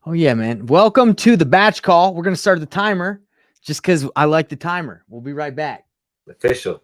Oh, yeah, man. Welcome to the batch call. We're going to start the timer just because I like the timer. We'll be right back. Official.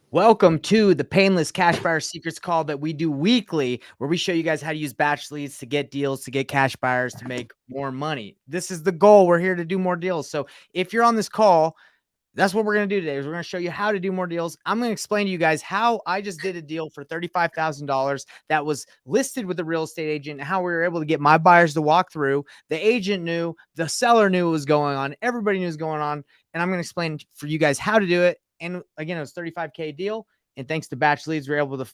Welcome to the Payneless Cash Buyer Secrets call that we do weekly, where we show you guys how to use batch leads to get deals, to get cash buyers, to make more money. This is the goal. We're here to do more deals. So if you're on this call, that's what we're going to do today. Is we're going to show you how to do more deals. I'm going to explain to you guys how I just did a deal for $35,000 that was listed with a real estate agent, and how we were able to get my buyers to walk through. The agent knew, the seller knew what was going on. Everybody knew what was going on. And I'm going to explain for you guys how to do it. And again, it was $35K deal. And thanks to batch leads, we're able to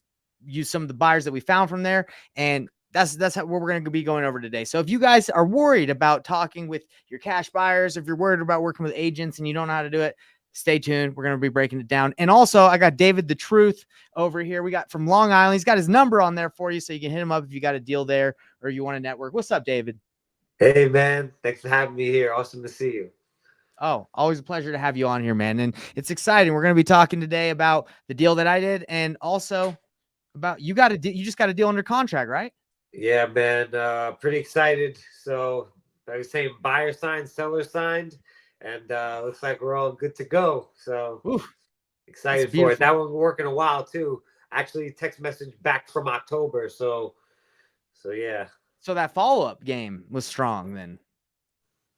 use some of the buyers that we found from there. And that's what we're going to be going over today. So if you guys are worried about talking with your cash buyers, if you're worried about working with agents and you don't know how to do it, stay tuned. We're going to be breaking it down. And also, I got David the Truth over here. We got from Long Island. He's got his number on there for you, so you can hit him up if you got a deal there or you want to network. What's up, David? Hey, man. Thanks for having me here. Awesome to see you. Oh, always a pleasure to have you on here, man. And it's exciting. We're going to be talking today about the deal that I did, and also about you just got a deal under contract, right? Yeah, man. Pretty excited. So I was saying buyer signed, seller signed, and looks like we're all good to go. So Oof, excited for it. That one we're working a while too. Actually, text message back from October. So yeah. So that follow-up game was strong then.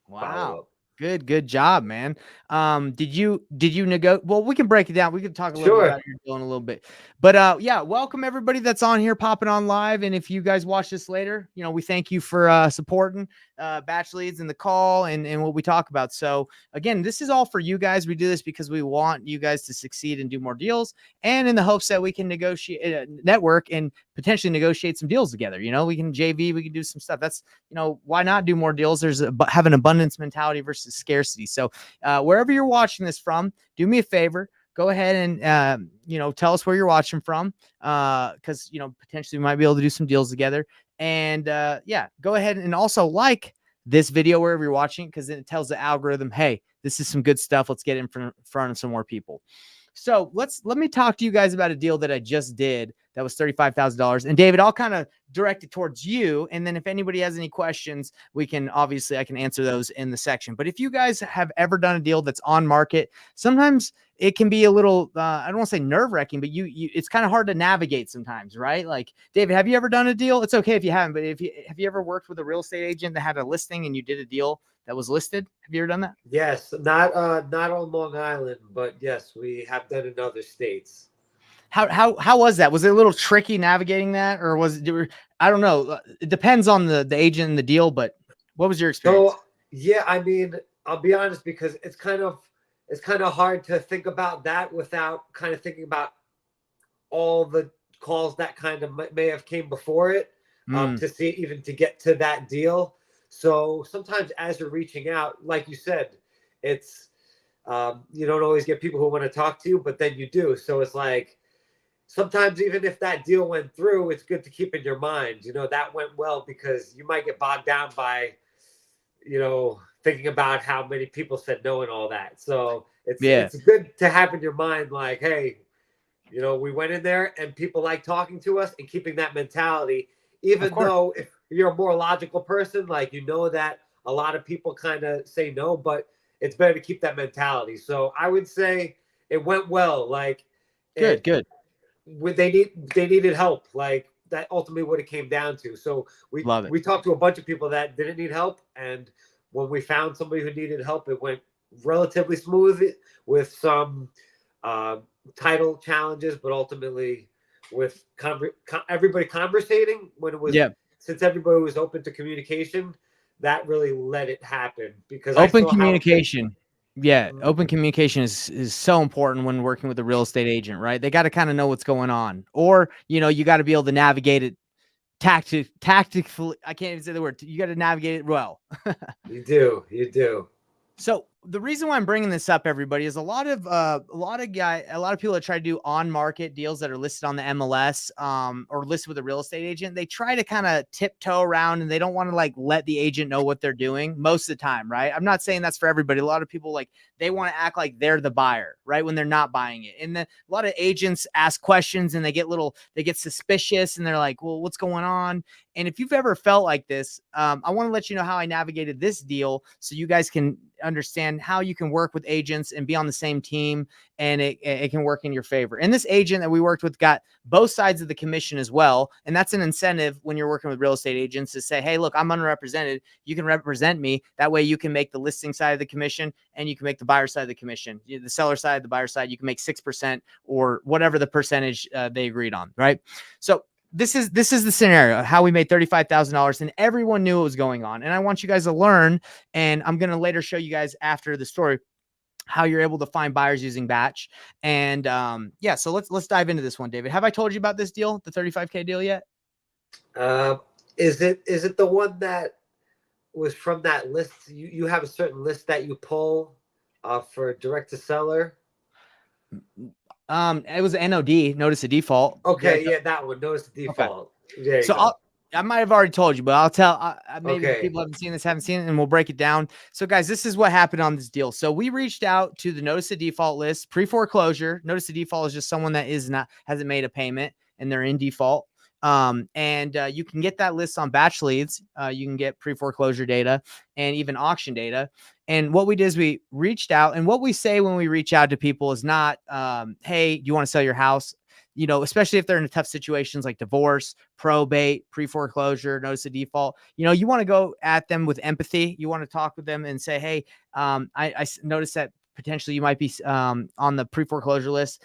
Wow. Follow-up. Good job, man. Did you negotiate? Well, we can break it down. We can talk a little bit about your deal in a little bit. But yeah, welcome everybody that's on here, popping on live. And if you guys watch this later, we thank you for supporting batch leads and the call and what we talk about. So again, this is all for you guys. We do this because we want you guys to succeed and do more deals, and in the hopes that we can negotiate, network, and potentially negotiate some deals together. We can JV, we can do some stuff. That's, why not do more deals? Have an abundance mentality versus scarcity. So wherever you're watching this from, do me a favor, go ahead and tell us where you're watching from, because potentially we might be able to do some deals together. And yeah, go ahead and also like this video wherever you're watching, because then it tells the algorithm, hey, this is some good stuff. Let's get in front of some more people. So let me talk to you guys about a deal that I just did that was $35,000. And David, I'll kind of direct it towards you. And then if anybody has any questions, I can answer those in the section. But if you guys have ever done a deal that's on market, sometimes it can be a little, I don't want to say nerve wracking, but it's kind of hard to navigate sometimes, right? Like, David, have you ever done a deal? It's okay if you haven't, but have you ever worked with a real estate agent that had a listing and you did a deal that was listed? Have you ever done that? Yes, not on Long Island, but yes, we have done in other states. How was that? Was it a little tricky navigating that, or I don't know. It depends on the agent and the deal, but what was your experience? So yeah, I mean, I'll be honest, because it's kind of hard to think about that without kind of thinking about all the calls that kind of may have came before it, to get to that deal. So sometimes as you're reaching out, like you said, it's you don't always get people who want to talk to you, but then you do. So it's like, sometimes even if that deal went through, it's good to keep in your mind, that went well, because you might get bogged down by, thinking about how many people said no and all that. So it's good to have in your mind, like, hey, we went in there and people like talking to us, and keeping that mentality, even though if you're a more logical person, like, that a lot of people kind of say no, but it's better to keep that mentality. So I would say it went well. Like, good. They needed help. Like, that ultimately what it came down to. So we talked to a bunch of people that didn't need help, and when we found somebody who needed help, it went relatively smooth, with some title challenges, but ultimately with everybody conversating when it was, since everybody was open to communication, that really let it happen. Because open communication. Open communication is so important when working with a real estate agent, right? They got to kind of know what's going on, or you got to be able to navigate it tactically, I can't even say the word. You got to navigate it well. You do. So the reason why I'm bringing this up, everybody, is a lot of people that try to do on market deals that are listed on the MLS, or listed with a real estate agent. They try to kind of tiptoe around, and they don't want to like let the agent know what they're doing most of the time, right? I'm not saying that's for everybody. A lot of people like they want to act like they're the buyer, right, when they're not buying it. And a lot of agents ask questions, and they get suspicious, and they're like, "Well, what's going on?" And if you've ever felt like this, I want to let you know how I navigated this deal so you guys can understand how you can work with agents and be on the same team, and it can work in your favor. And this agent that we worked with got both sides of the commission as well. And that's an incentive when you're working with real estate agents to say, hey, look, I'm underrepresented. You can represent me. That way you can make the listing side of the commission and you can make the buyer side of the commission. The seller side, the buyer side, you can make 6% or whatever the percentage they agreed on, right? So this is the scenario, how we made $35,000 and everyone knew what was going on. And I want you guys to learn, and I'm going to later show you guys after the story how you're able to find buyers using batch. And yeah, so let's dive into this one, David. Have I told you about this deal, the 35K deal yet? Is it the one that was from that list? You have a certain list that you pull for direct to seller? It was an NOD, notice of default. Okay, yeah, that one, notice of default. Okay. So I might have already told you, but I'll tell. Maybe people haven't seen this, and we'll break it down. So, guys, this is what happened on this deal. So we reached out to the notice of default list, pre-foreclosure. Notice of default is just someone that hasn't made a payment and they're in default. And you can get that list on Batch Leads. You can get pre-foreclosure data and even auction data. And what we did is we reached out, and what we say when we reach out to people is not, hey, do you want to sell your house? You know, especially if they're in tough situations like divorce, probate, pre-foreclosure, notice of default. You know, you want to go at them with empathy. You want to talk with them and say, hey, I noticed that potentially you might be on the pre-foreclosure list.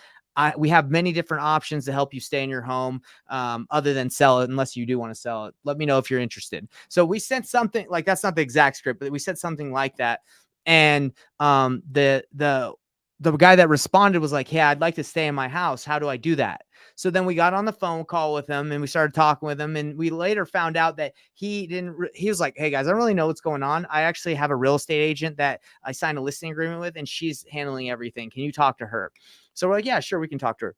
We have many different options to help you stay in your home, other than sell it, unless you do want to sell it. Let me know if you're interested. So we sent something like, that's not the exact script, but we said something like that. And the guy that responded was like, hey, I'd like to stay in my house. How do I do that? So then we got on the phone call with him and we started talking with him. And we later found out that he was like, hey guys, I don't really know what's going on. I actually have a real estate agent that I signed a listing agreement with, and she's handling everything. Can you talk to her? So we're like, yeah, sure, we can talk to her.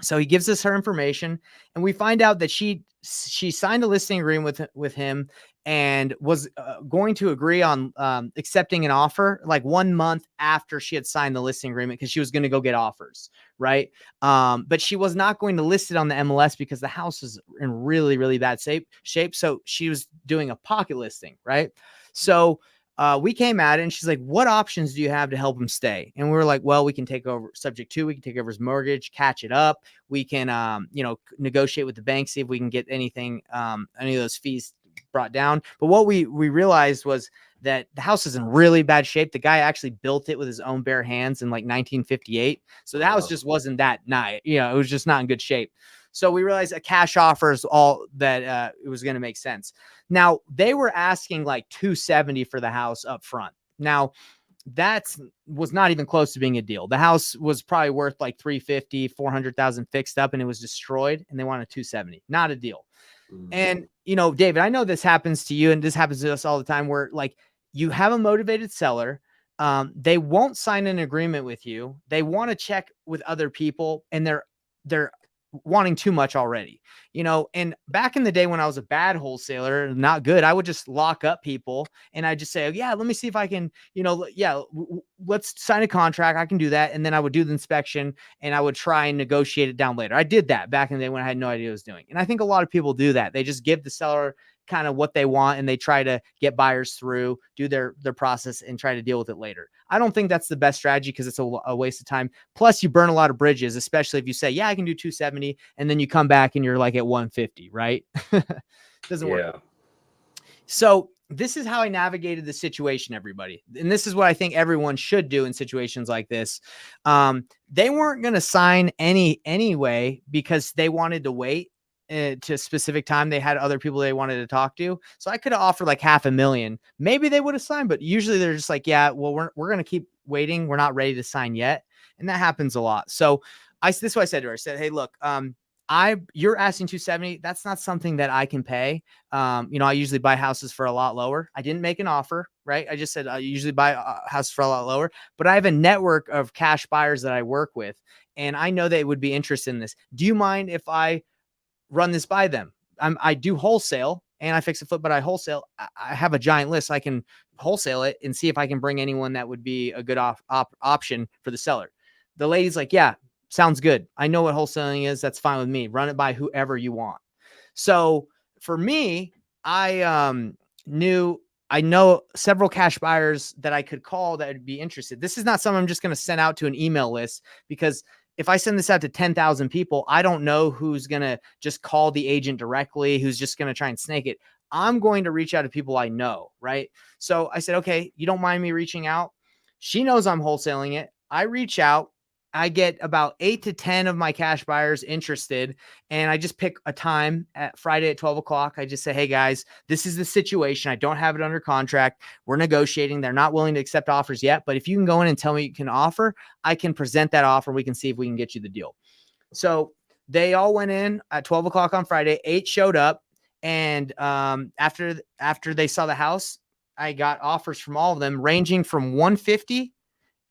So he gives us her information, and we find out that she signed a listing agreement with him and was going to agree on accepting an offer like 1 month after she had signed the listing agreement, because she was going to go get offers, right? But she was not going to list it on the MLS because the house is in really, really bad shape. So she was doing a pocket listing, right? So we came at it, and she's like, what options do you have to help him stay? And we were like, well, we can take over we can take over his mortgage, catch it up. We can, negotiate with the bank, see if we can get anything, any of those fees brought down. But what we realized was that the house is in really bad shape. The guy actually built it with his own bare hands in like 1958. So the house just wasn't that nice. It was just not in good shape. So we realized a cash offer is all that it was going to make sense. Now they were asking like $270 for the house up front. Now that was not even close to being a deal. The house was probably worth like $350,000, $400,000 fixed up, and it was destroyed, and they wanted $270. Not a deal. And, David, I know this happens to you, and this happens to us all the time, where like you have a motivated seller. They won't sign an agreement with you. They want to check with other people, and they're wanting too much already, and back in the day when I was a bad wholesaler, not good, I would just lock up people and I just say, oh, yeah, let me see if I can, let's sign a contract. I can do that. And then I would do the inspection and I would try and negotiate it down later. I did that back in the day when I had no idea what I was doing. And I think a lot of people do that. They just give the seller kind of what they want, and they try to get buyers through, do their process, and try to deal with it later. I don't think that's the best strategy, because it's a waste of time. Plus you burn a lot of bridges, especially if you say, yeah, I can do 270, and then you come back and you're like at 150, right? Doesn't work. So this is how I navigated the situation, everybody. And this is what I think everyone should do in situations like this. They weren't going to sign anyway because they wanted to wait to a specific time. They had other people they wanted to talk to. So I could have offered like $500,000. Maybe they would have signed, but usually they're just like, yeah, well, we're going to keep waiting. We're not ready to sign yet. And that happens a lot. So this is what I said to her. I said, hey, look, you're asking 270. That's not something that I can pay. I usually buy houses for a lot lower. I didn't make an offer, right? I just said I usually buy a house for a lot lower, but I have a network of cash buyers that I work with, and I know they would be interested in this. Do you mind if I run this by them? I do wholesale and I fix a flip, but I wholesale. I have a giant list. I can wholesale it and see if I can bring anyone that would be a good option for the seller. The lady's like, yeah, sounds good. I know what wholesaling is. That's fine with me. Run it by whoever you want. So for me, I know several cash buyers that I could call that would be interested. This is not something I'm just going to send out to an email list, because if I send this out to 10,000 people, I don't know who's going to just call the agent directly, who's just going to try and snake it. I'm going to reach out to people I know, right? So I said, okay, you don't mind me reaching out? She knows I'm wholesaling it. I reach out. I get about 8 to 10 of my cash buyers interested, and I just pick a time at Friday at 12 o'clock. I just say, hey guys, this is the situation. I don't have it under contract. We're negotiating. They're not willing to accept offers yet, but if you can go in and tell me you can offer, I can present that offer. We can see if we can get you the deal. So they all went in at 12 o'clock on Friday. 8 showed up. And after they saw the house, I got offers from all of them ranging from 150.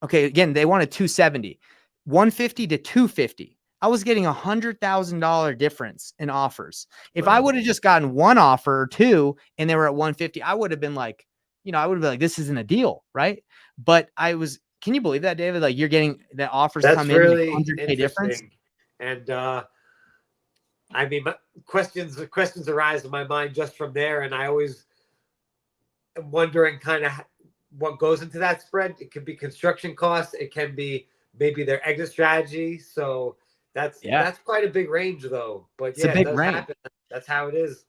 Okay, again, they wanted 270. 150 to 250. I was getting $100,000 difference in offers. If I would have just gotten one offer or two and they were at 150, I would have been like, this isn't a deal, right? But can you believe that, David? Like, you're getting the offers come in really like $100K difference. And I mean, questions arise in my mind just from there, and I always am wondering kind of what goes into that spread. It could be construction costs. It can be maybe their exit strategy. So that's quite a big range, though. But it's a big range. Happen. That's how it is.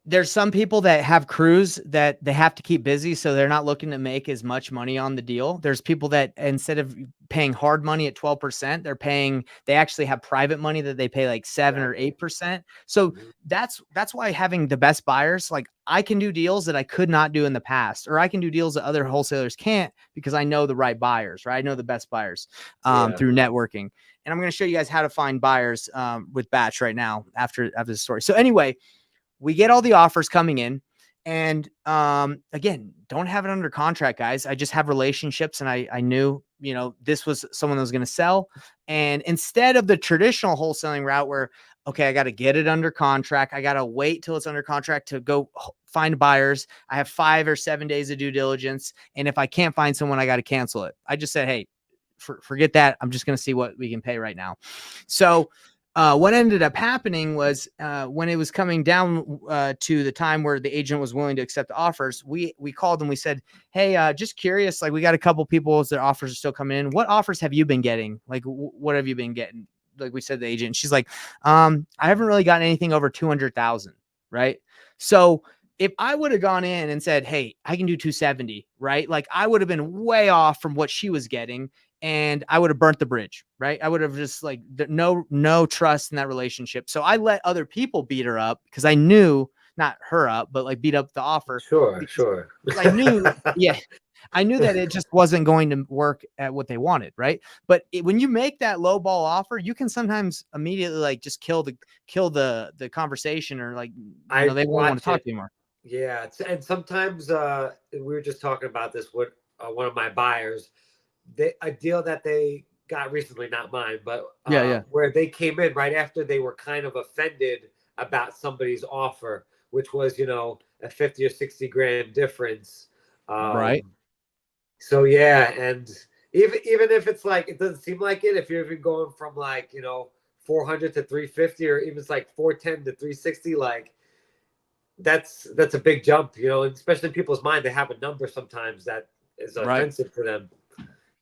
There's some people that have crews that they have to keep busy, so they're not looking to make as much money on the deal. There's people that instead of paying hard money at 12%, they actually have private money that they pay like 7 or 8%. So that's why having the best buyers, like I can do deals that I could not do in the past, or I can do deals that other wholesalers can't because I know the right buyers, right? I know the best buyers through networking. And I'm going to show you guys how to find buyers with Batch right now after the story. So anyway, we get all the offers coming in, and again, don't have it under contract, guys. I just have relationships, and I knew, this was someone that was going to sell. And instead of the traditional wholesaling route where, okay, I got to get it under contract, I got to wait till it's under contract to go find buyers. I have 5 or 7 days of due diligence, and if I can't find someone, I got to cancel it. I just said, hey, forget that. I'm just going to see what we can pay right now. So what ended up happening was when it was coming down to the time where the agent was willing to accept the offers, we called and we said, hey, just curious, like we got a couple people as their offers are still coming in. What offers have you been getting? Like, what have you been getting? Like we said, the agent, she's like, I haven't really gotten anything over 200,000. Right. So if I would have gone in and said, hey, I can do 270, right? Like I would have been way off from what she was getting, and I would have burnt the bridge, right? I would have just like no trust in that relationship. So I let other people beat her up because I knew, not her up, but like beat up the offer. Sure. I knew, I knew that it just wasn't going to work at what they wanted, right? But when you make that low ball offer, you can sometimes immediately like just kill the conversation, or like they won't want to talk to you anymore. Yeah, and sometimes we were just talking about this with one of my buyers. A deal that they got recently, not mine, but where they came in right after they were kind of offended about somebody's offer, which was, a 50 or 60 grand difference. Right. So yeah, and even if it's like, it doesn't seem like it, if you're even going from like, 400 to 350, or even it's like 410 to 360, like that's a big jump, especially in people's mind. They have a number sometimes that is offensive to them.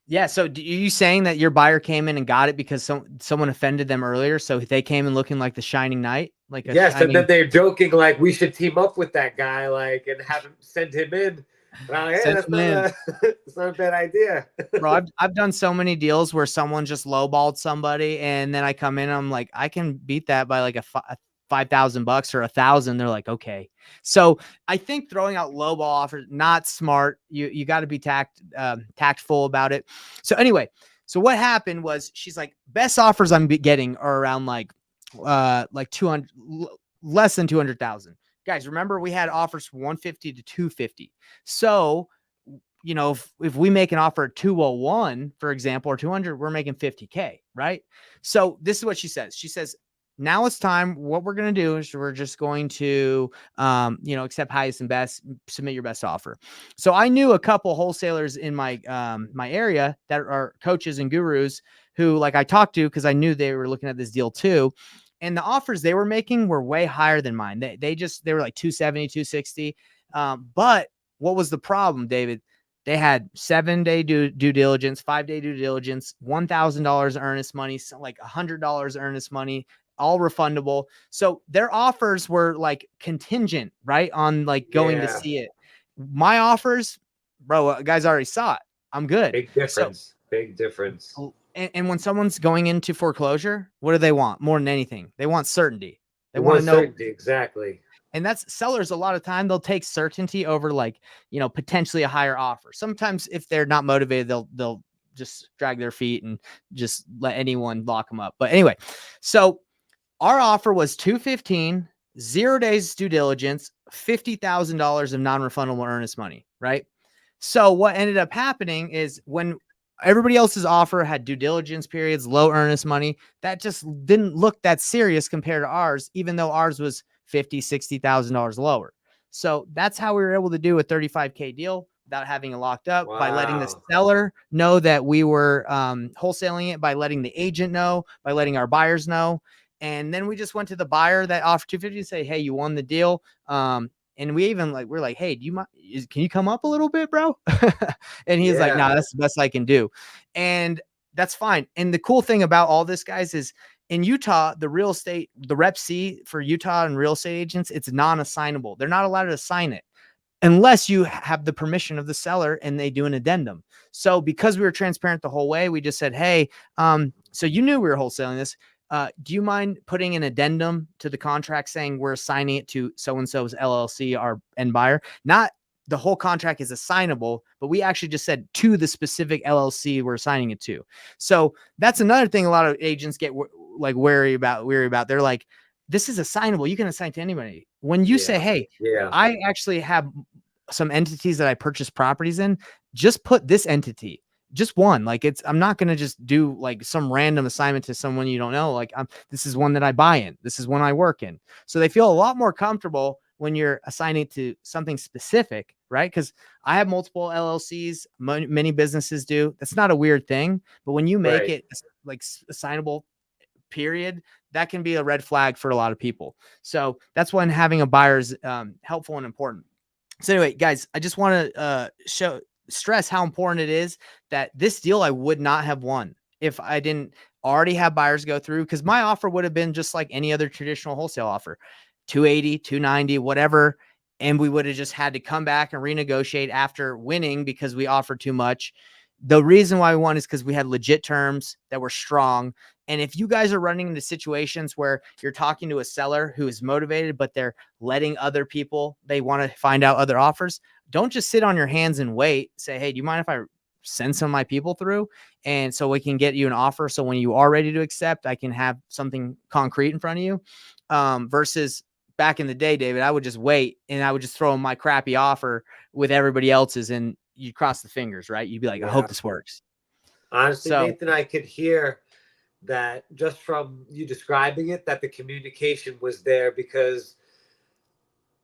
Yeah. So are you saying that your buyer came in and got it because someone offended them earlier? So they came in looking like the shining knight? Yes. And then they're joking, like, we should team up with that guy, like, and have him send him in. Like, hey, that's not a bad idea. Bro, I've done so many deals where someone just lowballed somebody, and then I come in and I'm like, I can beat that by like a $5,000 or $1,000. They're like, okay. So I think throwing out lowball offers, not smart. You got to be tactful about it. So anyway, so what happened was she's like, best offers I'm getting are around like like 200, less than 200,000. Guys, remember we had offers from 150 to 250. So, you know, if we make an offer at 201, for example, or 200, we're making 50K, right? So this is what she says. She says, now it's time. What we're going to do is we're just going to, you know, accept highest and best, submit your best offer. So I knew a couple wholesalers in my, my area that are coaches and gurus who like I talked to, cause I knew they were looking at this deal too. And the offers they were making were way higher than mine. They were like 270, 260. But what was the problem, David? They had 7-day due diligence, 5-day due diligence, $1,000 earnest money, like $100 earnest money, all refundable. So their offers were like contingent, right? On like going to see it. My offers, bro, guys already saw it. I'm good. Big difference. Big difference. And when someone's going into foreclosure, what do they want more than anything? They want certainty. They want to know certainty, exactly. And that's sellers. A lot of time they'll take certainty over like, you know, potentially a higher offer. Sometimes if they're not motivated, they'll just drag their feet and just let anyone lock them up. But anyway, so our offer was 215, 0 days due diligence, $50,000 of non-refundable earnest money, right? So what ended up happening is when everybody else's offer had due diligence periods, low earnest money, that just didn't look that serious compared to ours, even though ours was $50,000, $60,000 lower. So that's how we were able to do a 35K deal without having it locked up. Wow. By letting the seller know that we were wholesaling it, by letting the agent know, by letting our buyers know. And then we just went to the buyer that offered 250 and say, hey, you won the deal. And we even like, we're like, hey, do you mind? Can you come up a little bit, bro? And he's like, nah, that's the best I can do. And that's fine. And the cool thing about all this, guys, is in Utah, the real estate, the Rep C for Utah and real estate agents, it's non-assignable. They're not allowed to assign it unless you have the permission of the seller and they do an addendum. So because we were transparent the whole way, we just said, hey, so you knew we were wholesaling this. Do you mind putting an addendum to the contract saying we're assigning it to so-and-so's LLC, our end buyer? Not the whole contract is assignable, but we actually just said to the specific LLC we're assigning it to. So that's another thing a lot of agents get like weary about. They're like, this is assignable. You can assign to anybody. When you say, hey, I actually have some entities that I purchase properties in, just put this entity. Just one. Like I'm not going to just do like some random assignment to someone you don't know. Like this is one that I buy in. This is one I work in. So they feel a lot more comfortable when you're assigning to something specific, right? Because I have multiple LLCs. Many businesses do. That's not a weird thing. But when you make it like assignable, period, that can be a red flag for a lot of people. So that's when having a buyer is helpful and important. So anyway, guys, I just want to stress how important it is that this deal I would not have won if I didn't already have buyers go through, because my offer would have been just like any other traditional wholesale offer, 280, 290, whatever. And we would have just had to come back and renegotiate after winning because we offered too much. The reason why we won is because we had legit terms that were strong. And if you guys are running into situations where you're talking to a seller who is motivated, but they're letting other people, they want to find out other offers, don't just sit on your hands and wait. Say, hey, do you mind if I send some of my people through? And so we can get you an offer. So when you are ready to accept, I can have something concrete in front of you. Versus back in the day, David, I would just wait and I would just throw in my crappy offer with everybody else's and you cross the fingers, right? You'd be like, I hope this works. Honestly, Nathan, I could hear that just from you describing it, that the communication was there, because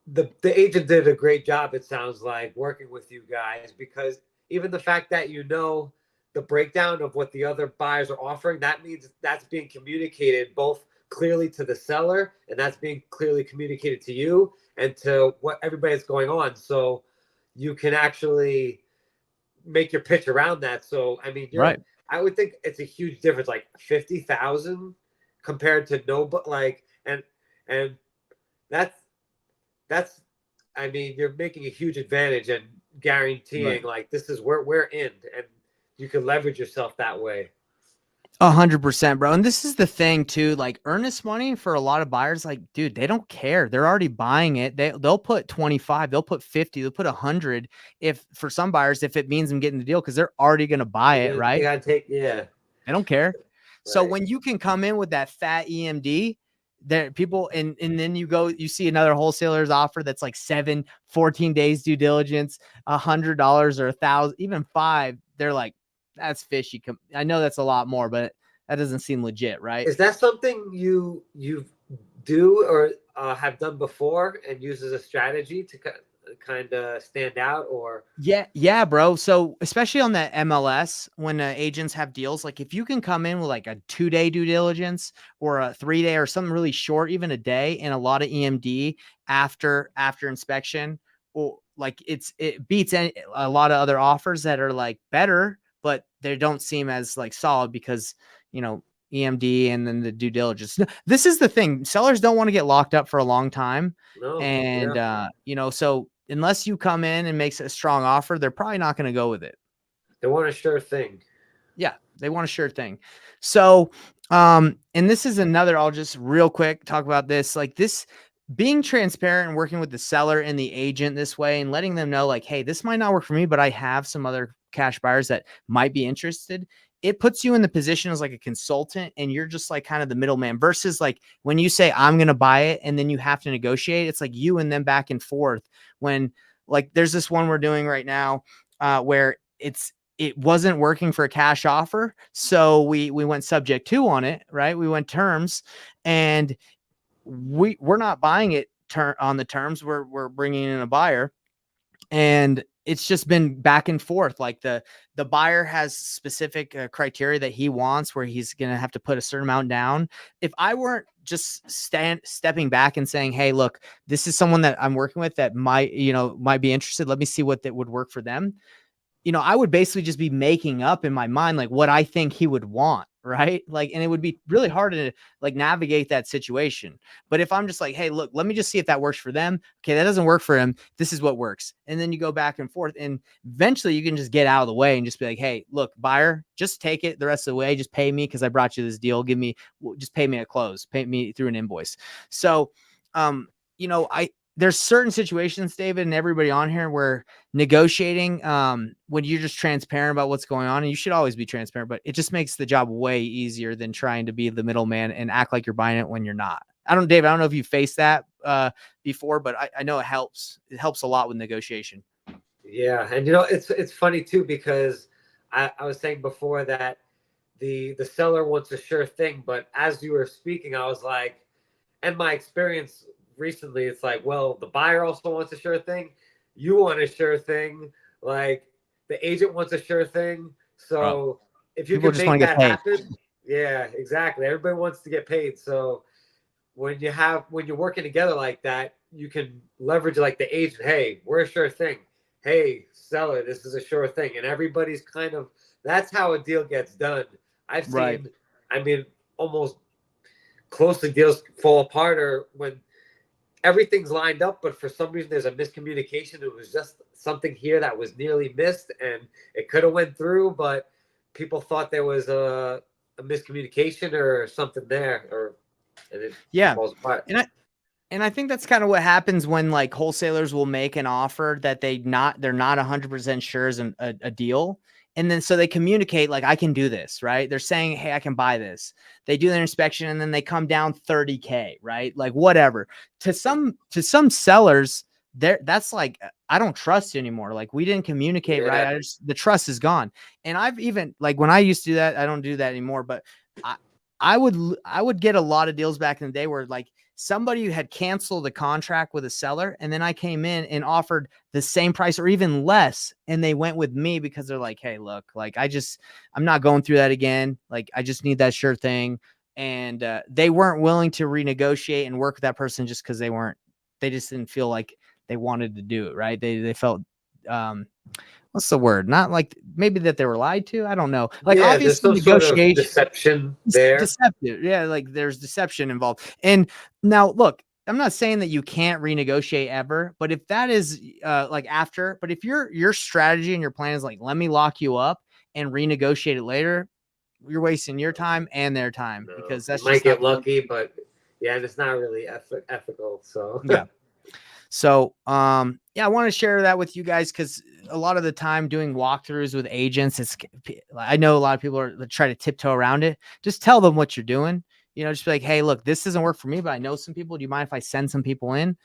the agent did a great job, it sounds like, working with you guys, because even the fact that you know the breakdown of what the other buyers are offering, that means that's being communicated both clearly to the seller and that's being clearly communicated to you and to what everybody's going on. So you can actually make your pitch around that. So, I mean, right. I would think it's a huge difference, like 50,000 compared to no, but like, and that's, I mean, you're making a huge advantage and guaranteeing like, this is where we're in, and you can leverage yourself that way. 100%, bro. And this is the thing too, like earnest money for a lot of buyers, like, dude, they don't care. They're already buying it. They'll put 25, they'll put 50, they'll put 100. If for some buyers, if it means them getting the deal, because they're already going to buy it, right? You gotta take, they don't care. Right. So when you can come in with that fat EMD there people, and then you see another wholesaler's offer that's like 14 days due diligence, $100 or 1,000, even 5. They're like, that's fishy. I know that's a lot more, but that doesn't seem legit, right? Is that something you do or have done before and use as a strategy to kind of stand out? Or Yeah, bro. So especially on the MLS, when agents have deals, like if you can come in with like a 2-day due diligence or a 3-day or something really short, even a day, and a lot of EMD after inspection, or like it beats a lot of other offers that are like better, but they don't seem as like solid because, EMD and then the due diligence. This is the thing. Sellers don't want to get locked up for a long time. no? And, Yeah. So unless you come in and makes a strong offer, they're probably not going to go with it. They want a sure thing. Yeah, they want a sure thing. So, and this is another, I'll just real quick talk about this, like this being transparent and working with the seller and the agent this way and letting them know like, hey, this might not work for me, but I have some other cash buyers that might be interested. It puts you in the position as like a consultant, and you're just like kind of the middleman, versus like when you say I'm going to buy it and then you have to negotiate, it's like you and them back and forth. When like there's this one we're doing right now where it wasn't working for a cash offer. So we went subject to on it, right? We went terms, and we're not buying it on the terms. We're bringing in a buyer, and it's just been back and forth. Like the buyer has specific criteria that he wants, where he's going to have to put a certain amount down. If I weren't just stepping back and saying, hey, look, this is someone that I'm working with that might be interested. Let me see what that would work for them. I would basically just be making up in my mind, like what I think he would want. Right. Like, and it would be really hard to like navigate that situation. But if I'm just like, hey, look, let me just see if that works for them. Okay. That doesn't work for him. This is what works. And then you go back and forth, and eventually you can just get out of the way and just be like, hey, look, buyer, just take it the rest of the way. Just pay me, because I brought you this deal. Just pay me at close, pay me through an invoice. So, there's certain situations, David, and everybody on here, where negotiating, when you're just transparent about what's going on, and you should always be transparent, but it just makes the job way easier than trying to be the middleman and act like you're buying it when you're not. David, I don't know if you faced that before, but I know it helps. It helps a lot with negotiation. Yeah. And it's funny too, because I was saying before that the seller wants a sure thing, but as you were speaking, I was like, and my experience recently, it's like, well, the buyer also wants a sure thing. You want a sure thing. Like the agent wants a sure thing. So if you can make that happen, yeah, exactly. Everybody wants to get paid. So when you're working together like that, you can leverage like the agent. Hey, we're a sure thing. Hey, seller, this is a sure thing. And everybody's that's how a deal gets done. I've seen, almost closely deals fall apart, or when everything's lined up, but for some reason there's a miscommunication. It was just something here that was nearly missed, and it could have went through, but people thought there was a miscommunication or something there, and it falls apart. And I think that's kind of what happens when like wholesalers will make an offer that they're not 100% sure is a deal. And then so they communicate like, I can do this, right? They're saying, hey, I can buy this. They do their inspection, and then they come down $30K, right? Like whatever. To some sellers, that's like, I don't trust you anymore. Like we didn't communicate right. The trust is gone. And I've even like, when I used to do that, I don't do that anymore, but I would get a lot of deals back in the day where like somebody had canceled the contract with a seller, and then I came in and offered the same price or even less, and they went with me because they're like, hey, look, like I'm not going through that again. Like I just need that sure thing. And they weren't willing to renegotiate and work with that person just because they just didn't feel like they wanted to do it. Right. They felt, what's the word? Not like maybe that they were lied to. I don't know. Like obviously negotiation, sort of deception there. Deceptive. Yeah. Like there's deception involved. And now look, I'm not saying that you can't renegotiate ever, but if that is but if your strategy and your plan is like, let me lock you up and renegotiate it later, you're wasting your time and their time, because that's you might get lucky, but yeah, and it's not really ethical. So yeah. So, I want to share that with you guys, because a lot of the time doing walkthroughs with agents, I know a lot of people are trying to tiptoe around it. Just tell them what you're doing. just be like, hey, look, this doesn't work for me, but I know some people. Do you mind if I send some people in?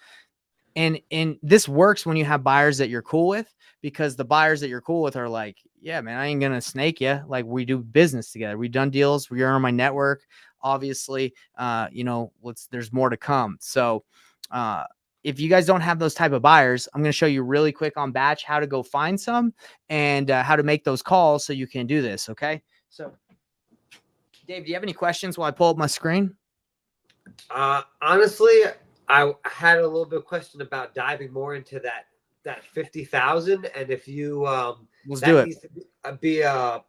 And this works when you have buyers that you're cool with, because the buyers that you're cool with are like, yeah, man, I ain't going to snake you. Like, we do business together. We've done deals. You're on my network. Obviously, there's more to come. So, if you guys don't have those type of buyers, I'm going to show you really quick on batch how to go find some and how to make those calls so you can do this. Okay. So, Dave, do you have any questions while I pull up my screen? Honestly, I had a little bit of question about diving more into that 50,000, and if you let's do it. Needs to be are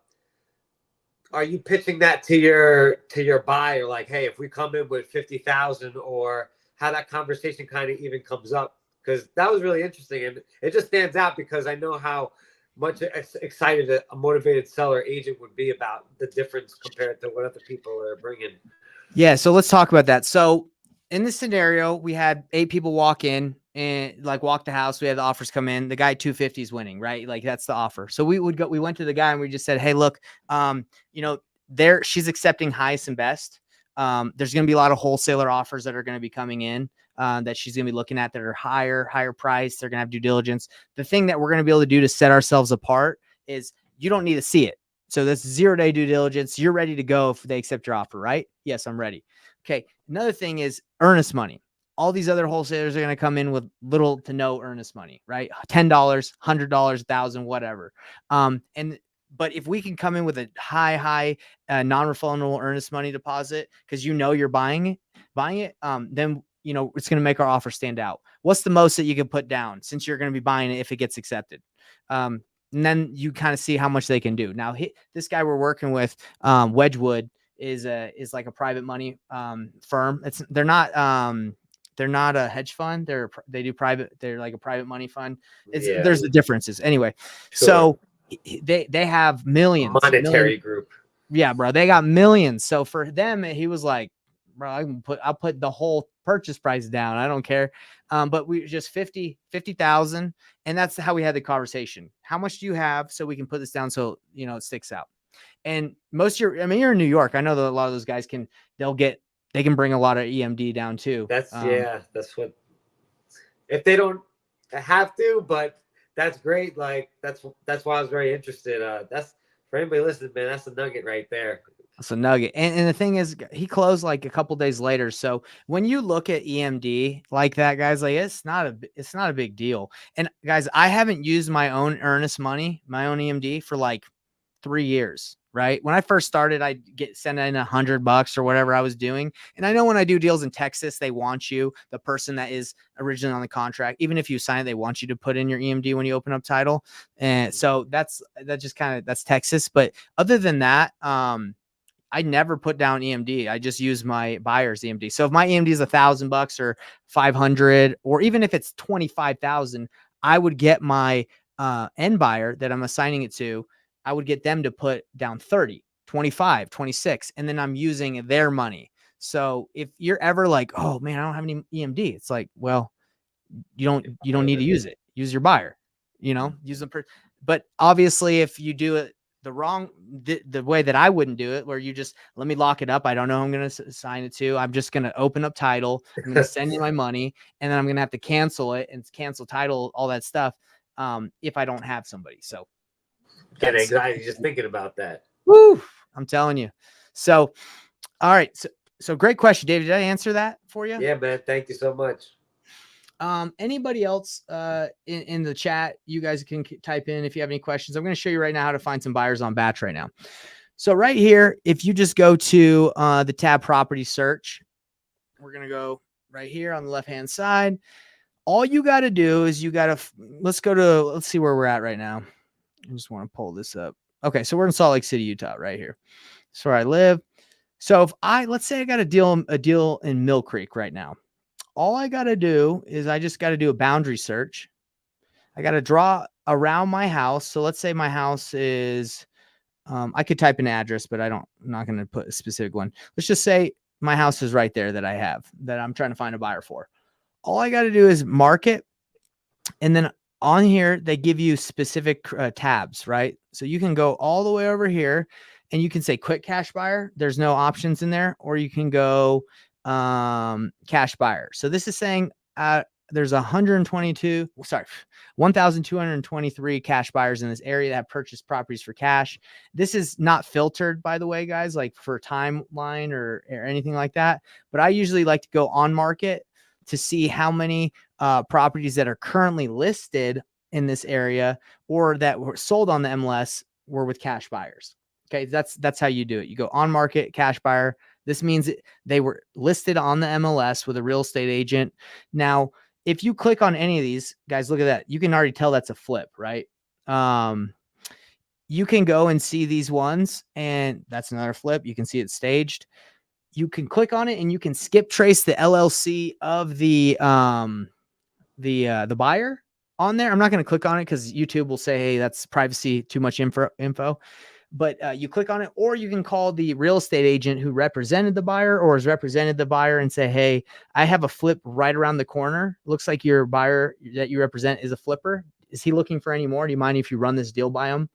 you pitching that to your buyer, like, hey, if we come in with 50,000, or how that conversation kind of even comes up? Because that was really interesting, and it just stands out because I know how much excited a motivated seller agent would be about the difference compared to what other people are bringing. Yeah, so let's talk about that. So in this scenario, we had 8 people walk in and walk the house. We had the offers come in. The guy 250 is winning, right? Like, that's the offer. So we went to the guy and we just said, hey, look, she's accepting highest and best. There's going to be a lot of wholesaler offers that are going to be coming in that she's going to be looking at that are higher price. They're going to have due diligence. The thing that we're going to be able to do to set ourselves apart is you don't need to see it. So that's 0-day due diligence. You're ready to go if they accept your offer, right? Yes, I'm ready. Okay. Another thing is earnest money. All these other wholesalers are going to come in with little to no earnest money, right? $10, $100, $1,000, whatever. But if we can come in with a high non-refundable earnest money deposit, because you're buying it, then it's going to make our offer stand out. What's the most that you can put down since you're going to be buying it if it gets accepted? And then you kind of see how much they can do. Now, this guy we're working with, Wedgwood, is like a private money firm. They're not a hedge fund. They do private. They're like a private money fund. There's the differences anyway. Sure. So they have millions. Monetary group. Yeah, bro. They got millions. So for them, he was like, bro, I'll put the whole purchase price down. I don't care. But we just 50,000. And that's how we had the conversation. How much do you have so we can put this down so, it sticks out? And you're in New York. I know that a lot of those guys they can bring a lot of EMD down too. That's what, if they don't have to, but that's great. Like, that's why I was very interested. That's, for anybody listening, man, that's a nugget right there. That's a nugget. And the thing is, he closed like a couple days later. So when you look at EMD like that, guys, like, it's not a big deal. And guys, I haven't used my own earnest money, my own EMD, for like 3 years, right? When I first started, I'd send in $100 or whatever I was doing. And I know when I do deals in Texas, they want the person that is originally on the contract, even if you sign it, they want you to put in your EMD when you open up title. And so that's Texas. But other than that, I never put down EMD. I just use my buyer's EMD. So if my EMD is $1,000 or 500, or even if it's 25,000, I would get my end buyer that I'm assigning it to. I would get them to put down 30, 25, 26, and then I'm using their money. So if you're ever like, oh man, I don't have any EMD, it's like, well, you don't need to use it. Use your buyer, use them. But obviously, if you do it the way that I wouldn't do it, where you just let me lock it up. I don't know who I'm going to assign it to. I'm just going to open up title. I'm going to send you my money, and then I'm going to have to cancel it and cancel title, all that stuff. If I don't have somebody. So get anxiety just thinking about that. Woo, I'm telling you. So, all right. So great question, David. Did I answer that for you? Yeah, man. Thank you so much. Anybody else in the chat, you guys can type in if you have any questions. I'm going to show you right now how to find some buyers on batch right now. So right here, if you just go to the tab property search, we're going to go right here on the left-hand side. All you got to do is let's see where we're at right now. I just want to pull this up. Okay. So we're in Salt Lake City, Utah, right here. That's where I live. So let's say I got a deal in Mill Creek right now. All I got to do is I just got to do a boundary search. I got to draw around my house. So let's say my house is, I could type an address, but I'm not going to put a specific one. Let's just say my house is right there that I'm trying to find a buyer for. All I got to do is mark it. And then on here, they give you specific tabs, right? So you can go all the way over here and you can say quick cash buyer. There's no options in there, or you can go cash buyer. So this is saying there's 1,223 cash buyers in this area that have purchased properties for cash. This is not filtered, by the way, guys, like for timeline or anything like that. But I usually like to go on market to see how many properties that are currently listed in this area or that were sold on the MLS were with cash buyers. Okay, that's how you do it. You go on market, cash buyer. This means they were listed on the MLS with a real estate agent. Now, if you click on any of these, guys, look at that. You can already tell that's a flip, right? You can go and see these ones, and that's another flip. You can see it staged. You can click on it, and you can skip trace the LLC of the buyer on there. I'm not going to click on it because YouTube will say, hey, that's privacy, too much info. But you click on it, or you can call the real estate agent who represented the buyer or has represented the buyer and say, hey, I have a flip right around the corner. Looks like your buyer that you represent is a flipper. Is he looking for any more? Do you mind if you run this deal by him?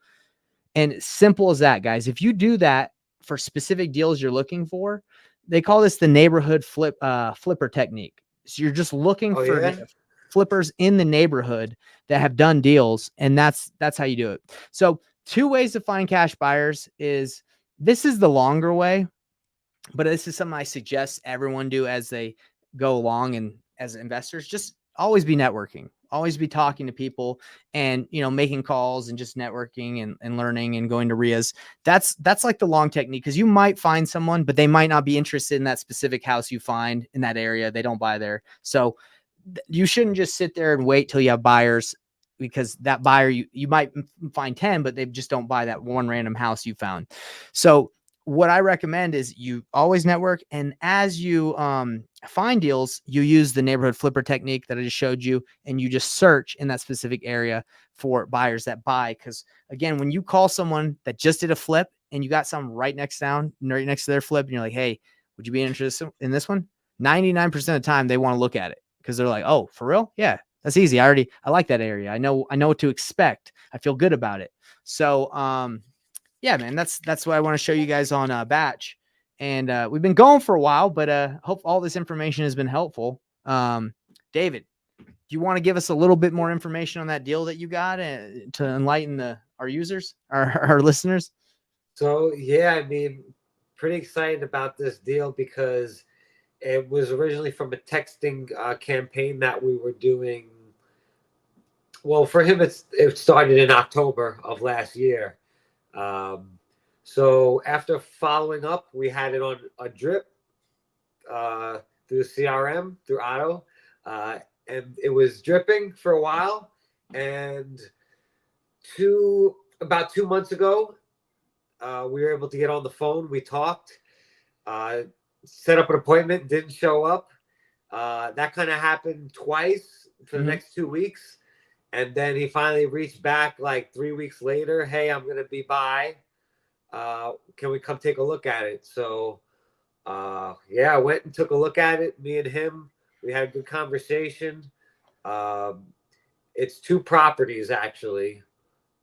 And simple as that, guys. If you do that for specific deals you're looking for, they call this the neighborhood flipper technique. So you're just looking for flippers in the neighborhood that have done deals, and that's how you do it. So 2 ways to find cash buyers is, this is the longer way, but this is something I suggest everyone do as they go along. And as investors, just always be networking, always be talking to people and, making calls and just networking and learning and going to RIAs. That's like the long technique, because you might find someone, but they might not be interested in that specific house you find in that area. They don't buy there. So you shouldn't just sit there and wait till you have buyers, because that buyer, you might find 10, but they just don't buy that one random house you found. So what I recommend is you always network. And as you find deals, you use the neighborhood flipper technique that I just showed you, and you just search in that specific area for buyers that buy. Because again, when you call someone that just did a flip and you got some right next to their flip, and you're like, hey, would you be interested in this one? 99% of the time they want to look at it, because they're like, oh, for real? Yeah, that's easy. I like that area. I know what to expect. I feel good about it. So, yeah, man, that's what I want to show you guys on Batch. And we've been going for a while, but hope all this information has been helpful. David, do you want to give us a little bit more information on that deal that you got to enlighten our users, our listeners? So, yeah, I mean, pretty excited about this deal because it was originally from a texting campaign that we were doing. Well, for him, it started in October of last year. So after following up, we had it on a drip through CRM, through Auto, and it was dripping for a while. And about 2 months ago, we were able to get on the phone. We talked, set up an appointment, didn't show up. That kind of happened twice for the next 2 weeks. And then he finally reached back like 3 weeks later. Hey, I'm going to be by. Can we come take a look at it? So, yeah, I went and took a look at it. Me and him, we had a good conversation. It's 2 properties, actually,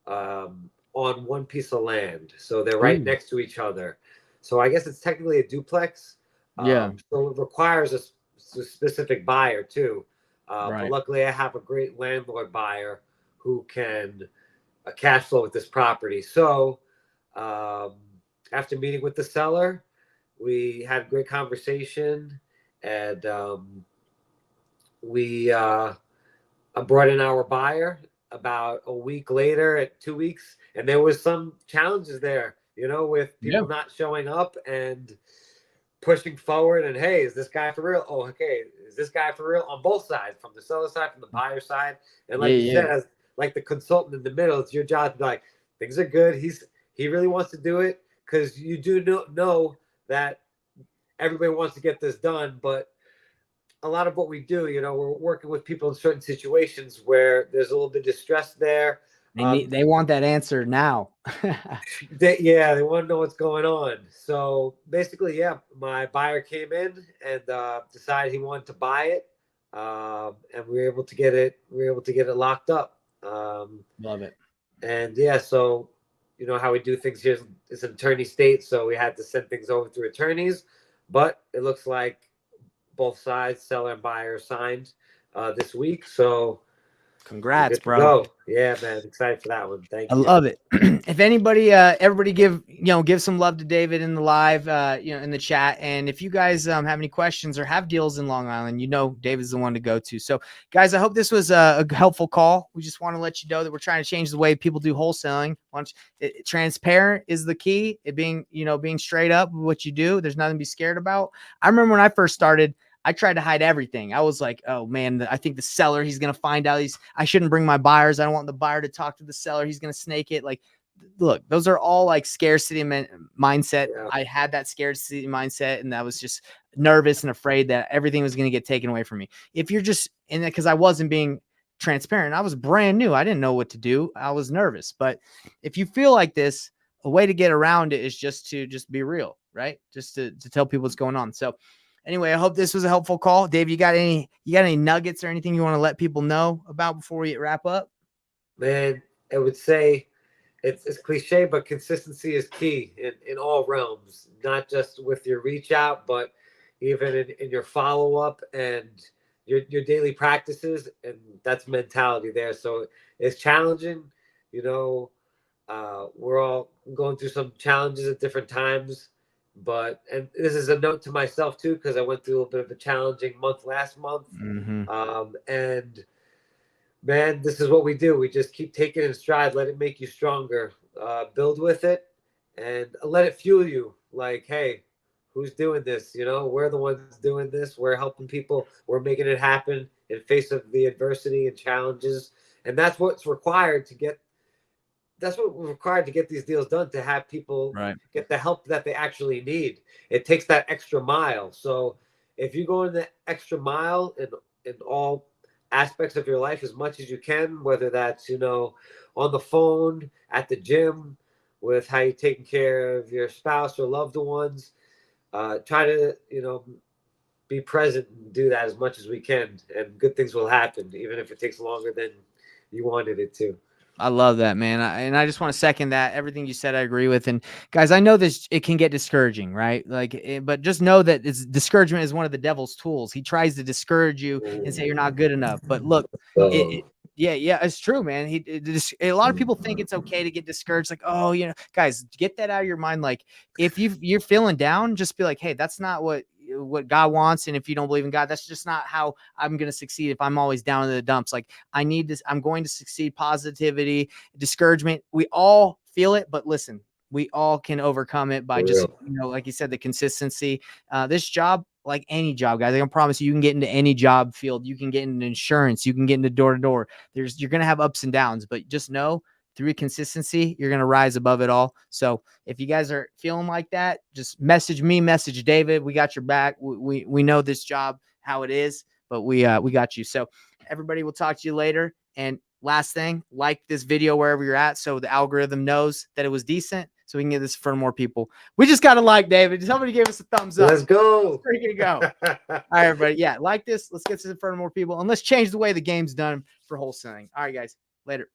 on one piece of land. So they're right next to each other. So I guess it's technically a duplex. Yeah. So it requires a specific buyer, too. Right. But luckily, I have a great landlord buyer who can cash flow with this property. So after meeting with the seller, we had a great conversation, and we brought in our buyer about a week later, at 2 weeks, and there was some challenges there, with people not showing up and pushing forward. And hey, is this guy for real? Oh, okay, is this guy for real? On both sides, from the seller side, from the buyer side. And like you said, as like the consultant in the middle, it's your job to be like, things are good. He really wants to do it, because you do know that everybody wants to get this done. But a lot of what we do, we're working with people in certain situations where there's a little bit of distress there. They want that answer now. They want to know what's going on. So basically, yeah, my buyer came in and decided he wanted to buy it, and we were able to get it. We were able to get it locked up. Love it. And yeah, so you know how we do things here is an attorney state, so we had to send things over through attorneys. But it looks like both sides, seller and buyer, signed this week. So we're Congrats, good to bro. go. Yeah, man. Excited for that one. Thank I you. love it. If anybody, everybody give some love to David in the live, in the chat. And if you guys have any questions or have deals in Long Island, David's the one to go to. So guys, I hope this was a helpful call. We just want to let you know that we're trying to change the way people do wholesaling. Transparent is the key. It being straight up with what you do. There's nothing to be scared about. I remember when I first started, I tried to hide everything. I was like, oh man, I think the seller, he's going to find out I shouldn't bring my buyers. I don't want the buyer to talk to the seller. He's going to snake it. Like, look, those are all like scarcity mindset. Yeah. I had that scarcity mindset, and I was just nervous and afraid that everything was going to get taken away from me. If you're just in it, because I wasn't being transparent, I was brand new. I didn't know what to do. I was nervous. But if you feel like this, a way to get around it is just to be real, right? Just to tell people what's going on. So anyway, I hope this was a helpful call. Dave, you got any nuggets or anything you want to let people know about before we wrap up? Man, I would say it's cliche, but consistency is key in all realms, not just with your reach out, but even in your follow-up and your daily practices. And that's mentality there. So it's challenging, we're all going through some challenges at different times. And this is a note to myself too, because I went through a little bit of a challenging month last month. And man, this is what we do. We just keep taking it in stride, let it make you stronger, build with it, and let it fuel you. Like, hey, who's doing this? We're the ones doing this. We're helping people. We're making it happen in face of the adversity and challenges. And that's what's required to get these deals done, to have people get the help that they actually need. It takes that extra mile. So if you go in the extra mile in all aspects of your life as much as you can, whether that's, on the phone, at the gym, with how you're taking care of your spouse or loved ones, try to, be present and do that as much as we can, and good things will happen, even if it takes longer than you wanted it to. I love that, man. And I just want to second that. Everything you said, I agree with. And guys, I know it can get discouraging, right? But just know that discouragement is one of the devil's tools. He tries to discourage you and say you're not good enough. But look, it's true, man. A lot of people think it's okay to get discouraged. Like, oh, guys, get that out of your mind. Like, if you're feeling down, just be like, hey, that's not what God wants. And if you don't believe in God, that's just not how I'm going to succeed. If I'm always down in the dumps, like I need this, I'm going to succeed. Positivity, discouragement, we all feel it, but listen, we all can overcome it by just, like you said, the consistency. This job, like any job, guys, I can promise you can get into any job field. You can get into insurance. You can get into door to door. You're going to have ups and downs, but just know through consistency, you're going to rise above it all. So if you guys are feeling like that, just message me, message David. We got your back. We know this job, how it is, but we got you. So everybody, will talk to you later. And last thing, like this video wherever you're at, so the algorithm knows that it was decent, so we can get this in front of more people. We just got to like David. Somebody give us a thumbs up. Let's go. We're going to go. All right, everybody. Yeah, like this. Let's get this in front of more people. And let's change the way the game's done for wholesaling. All right, guys. Later.